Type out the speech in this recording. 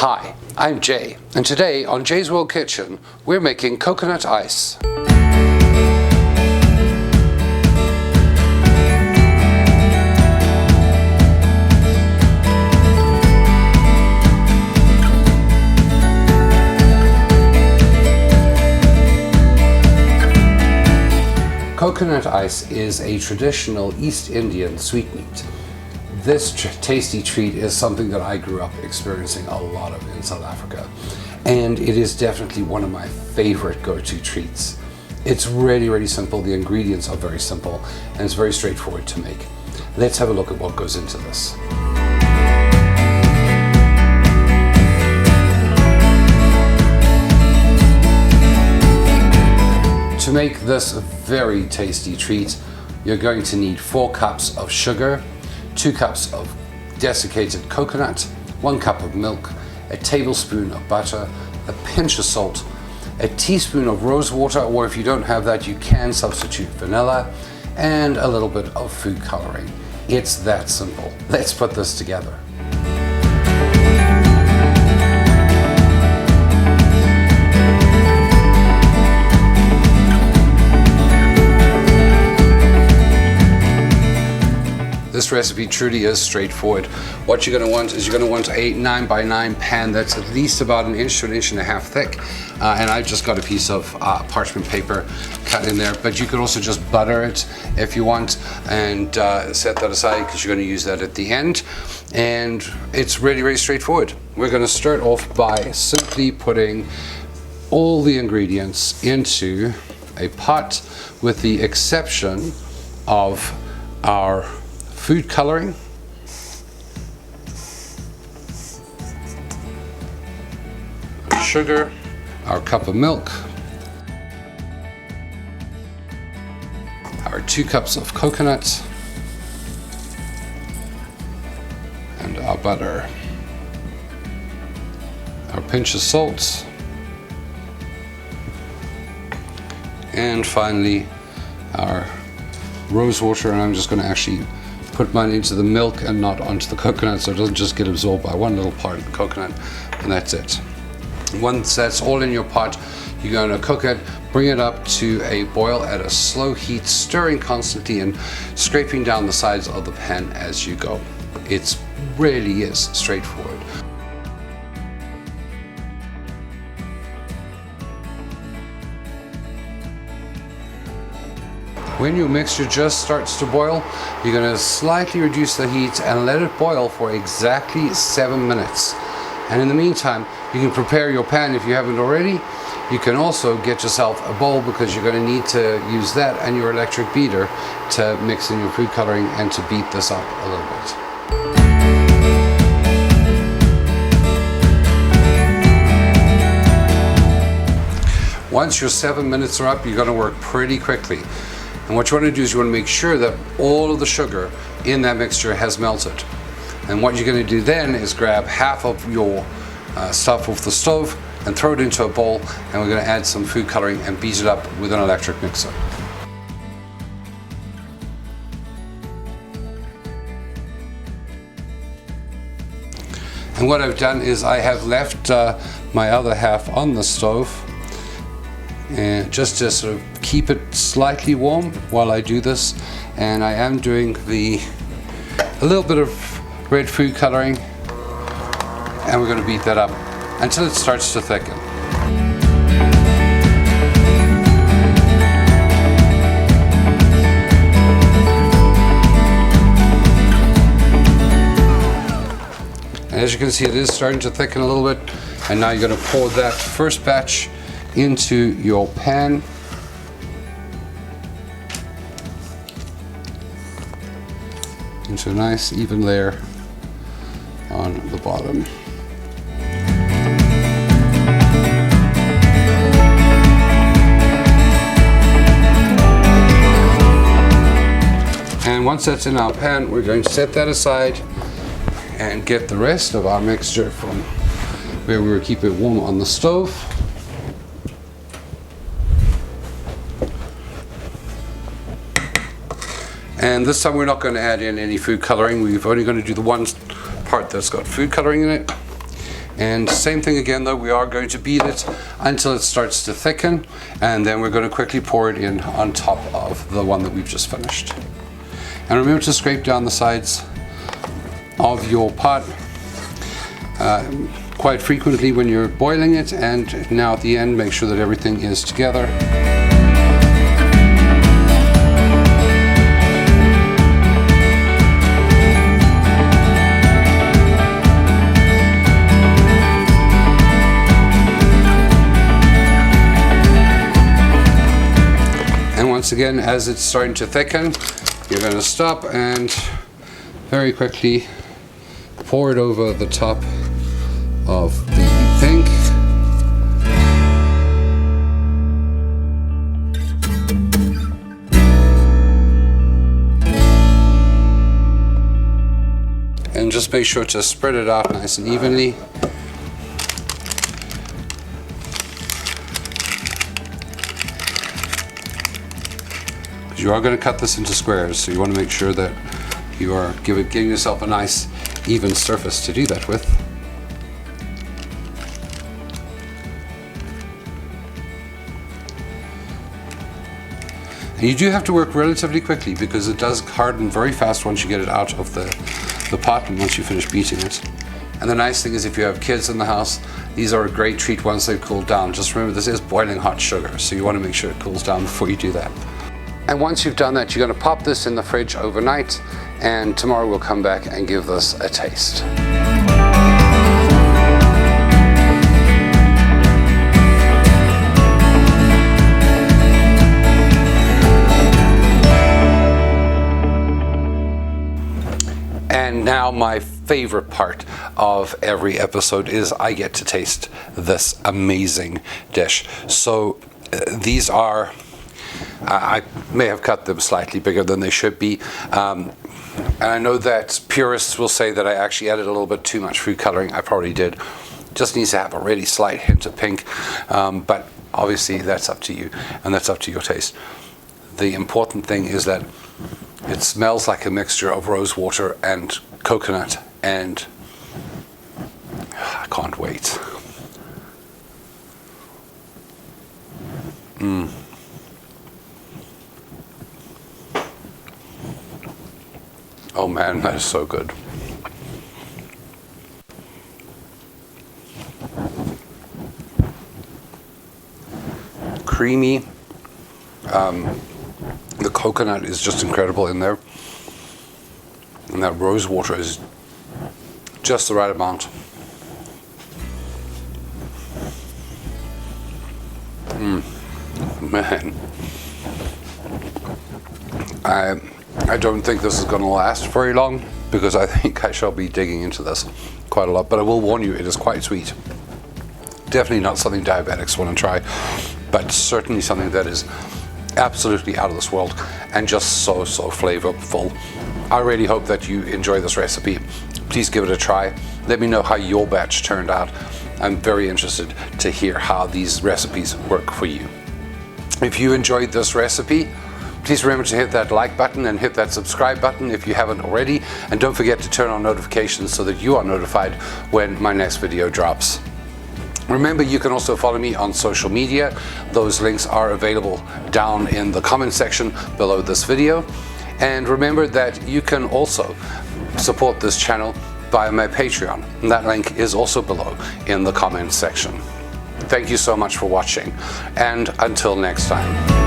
Hi, I'm Jay, and today on Jay's World Kitchen, we're making coconut ice. Coconut ice is a traditional East Indian sweetmeat. This tasty treat is something that I grew up experiencing a lot of in South Africa, and it is definitely one of my favorite go-to treats. It's really simple, the ingredients are very simple, and it's very straightforward to make. Let's have a look at what goes into this. To make this very tasty treat, you're going to need 4 cups of sugar, 2 cups of desiccated coconut, 1 cup of milk, a tablespoon of butter, a pinch of salt, a teaspoon of rose water, or if you don't have that, you can substitute vanilla, and a little bit of food coloring. It's that simple. Let's put this together. This recipe truly is straightforward. What you're going to want is you're going to want a 9x9 pan that's at least about 1 inch to 1.5 inches thick. And I've just got a piece of parchment paper cut in there, but you could also just butter it if you want and set that aside because you're going to use that at the end. And it's really straightforward. We're going to start off by simply putting all the ingredients into a pot with the exception of our food coloring, sugar, our cup of milk, our 2 cups of coconut, and our butter, our pinch of salt, and finally our rose water. And I'm just going to actually put mine into the milk and not onto the coconut so it doesn't just get absorbed by one little part of the coconut, and that's it. Once that's all in your pot, you're going to cook it, bring it up to a boil at a slow heat, stirring constantly and scraping down the sides of the pan as you go. It really is straightforward. When your mixture just starts to boil, you're going to slightly reduce the heat and let it boil for exactly 7 minutes. And in the meantime, you can prepare your pan if you haven't already. You can also get yourself a bowl because you're going to need to use that and your electric beater to mix in your food coloring and to beat this up a little bit. Once your 7 minutes are up, you're going to work pretty quickly. And what you want to do is you want to make sure that all of the sugar in that mixture has melted. And what you're going to do then is grab half of your stuff off the stove and throw it into a bowl, and we're going to add some food coloring and beat it up with an electric mixer. And what I've done is I have left my other half on the stove, and just to sort of keep it slightly warm while I do this. And I am doing a little bit of red food coloring, and we're going to beat that up until it starts to thicken. And as you can see, it is starting to thicken a little bit, and now you're going to pour that first batch into your pan. Into a nice even layer on the bottom. And once that's in our pan, we're going to set that aside and get the rest of our mixture from where we will keep it warm on the stove. And this time we're not going to add in any food coloring. We're only going to do the one part that's got food coloring in it. And same thing again though, we are going to beat it until it starts to thicken, and then we're going to quickly pour it in on top of the one that we've just finished. And remember to scrape down the sides of your pot quite frequently when you're boiling it, and now at the end make sure that everything is together. And once again, as it's starting to thicken, you're going to stop and very quickly pour it over the top of the pink. And just make sure to spread it out nice and evenly. You are going to cut this into squares, so you want to make sure that you are giving yourself a nice even surface to do that with. And you do have to work relatively quickly because it does harden very fast once you get it out of the pot and once you finish beating it. And the nice thing is, if you have kids in the house, these are a great treat once they've cooled down. Just remember, this is boiling hot sugar, so you want to make sure it cools down before you do that. And once you've done that, you're going to pop this in the fridge overnight, and tomorrow we'll come back and give this a taste. And now my favorite part of every episode is I get to taste this amazing dish. So these are, I may have cut them slightly bigger than they should be. And I know that purists will say that I actually added a little bit too much food coloring. I probably did. Just needs to have a really slight hint of pink. But obviously that's up to you, and that's up to your taste. The important thing is that it smells like a mixture of rose water and coconut, and I can't wait. Oh man, that is so good. Creamy. The coconut is just incredible in there. And that rose water is just the right amount. Man. I don't think this is going to last very long because I think I shall be digging into this quite a lot. But I will warn you, it is quite sweet. Definitely not something diabetics want to try, but certainly something that is absolutely out of this world and just so flavorful. I really hope that you enjoy this recipe. Please give it a try. Let me know how your batch turned out. I'm very interested to hear how these recipes work for you. If you enjoyed this recipe, please remember to hit that like button and hit that subscribe button if you haven't already, and don't forget to turn on notifications so that you are notified when my next video drops. Remember, you can also follow me on social media. Those links are available down in the comment section below this video. And remember that you can also support this channel via my Patreon. And that link is also below in the comment section. Thank you so much for watching, and until next time.